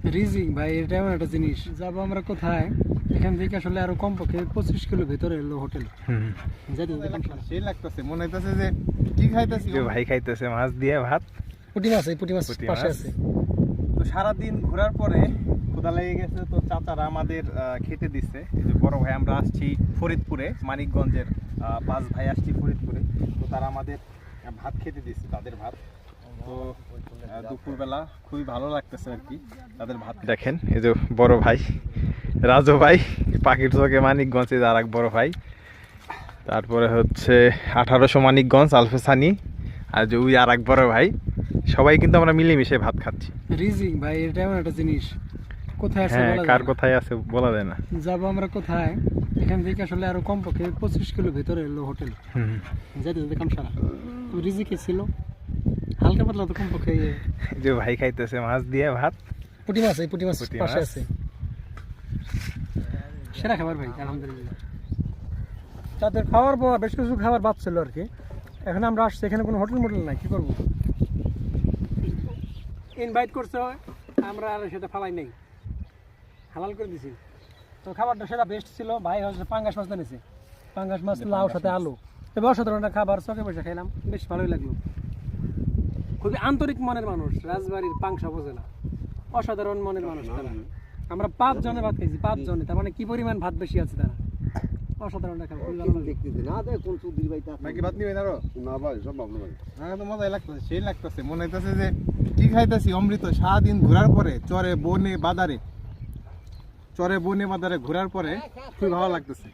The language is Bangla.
রিজিক ভাই, এটা এমন একটা জিনিস, যাবো আমরা কোথায়, এখান থেকে আসলে আরো কমপক্ষে 25 কিলো ভিতরে এলো হোটেল। সেই লাগতেছে, মনে হইতেছে যে কি খাইতেছি। ভাই খাইতেছে মাছ দিয়ে ভাত। পুঁটি মাছ, এই পুঁটি মাছ পাশে আছে। তো সারাদিন ঘোরার পরে ক্ষুধা লেগে গেছে, তো চাচারা আমাদের খেতে দিচ্ছে। এই যে বড় ভাই, আমরা আসছি ফরিদপুরে, মানিকগঞ্জের 5 ভাই আসছি ফরিদপুরে। তো তারা আমাদের ভাত খেতে দিচ্ছে, তাদের ভাত। তো দুপুরবেলা খুবই ভালো লাগতেছে আর কি তাদের ভাত। দেখেন এই যে বড় ভাই রাজু ভাই, পাখির চোখে মানিকগঞ্জে আর এক বড় ভাই। তারপরে হচ্ছে 1800 মানিকগঞ্জ আলফেসানি, আর যে ওই আর এক বড় ভাই। সবাই কিন্তু আমরা মিলেমিশে ভাত খাচ্ছি। রিজিক ভাই, এটা এমন একটা জিনিস, কোথায় আছে হ্যাঁ, বলা কার যায় না। কোথায় আছে বলা যায় না। যাবো আমরা কোথায়, এখান থেকে আসলে আরো কমপক্ষে 25 কিলো ভিতরে এলো হোটেল। যেতে যেতে কামসারা তো রিজিকে ছিল হালকা পাতলা, তো কমপক্ষে এই যে ভাই খাইতেছে মাছ দিয়ে ভাত। পুঁটি মাছ, এই পুঁটি মাছ পুঁটি পাশে মাছ। আছে। সেরা খাবার ভাই, আলহামদুলিল্লাহ। তাদের খাওয়ার পর বেশ কিছু খাবার বাদ ছিল আর কি। এখন আমরা আসছি, এখানে কোনো হোটেল মোটেল নাই, কি করবো? ইনভাইট করছে, আমরা আর সেটা ফালাই নেই, হালাল করে দিছি। তো খাবারটা সেটা বেস্ট ছিল। ভাই হচ্ছে পাঙ্গাস মাছ নিয়েছে, পাঙ্গাস মাছ লাউ সাথে আলু। তবে অসাধারণ একটা খাবার, চোখে বসে খাইলাম, বেশ ভালোই লাগলো। খুবই আন্তরিক মনের মানুষ, রাজবাড়ির পাংশা উপজেলা, অসাধারণ মনের মানুষ তারা। আমরা 5 জনে ভাত খাইছি, 5 জনে, তার মানে কি পরিমাণ ভাত বেশি আছে তারা। অসাধারণ একটা খাবার, খুবই ভালো লাগলো। ভাই কি ভাত নিবেন আরো? না ভাই, সম্ভব না ভাই। আমার তো মজাই লাগতেছে, সেই লাগতেছে, মনে হইতেছে যে কি খাইতেছি অমৃত। সারাদিন ঘোরার পরে চরে বনে বাজারে ঘোরার পরে খুবই ভালো লাগতেছে।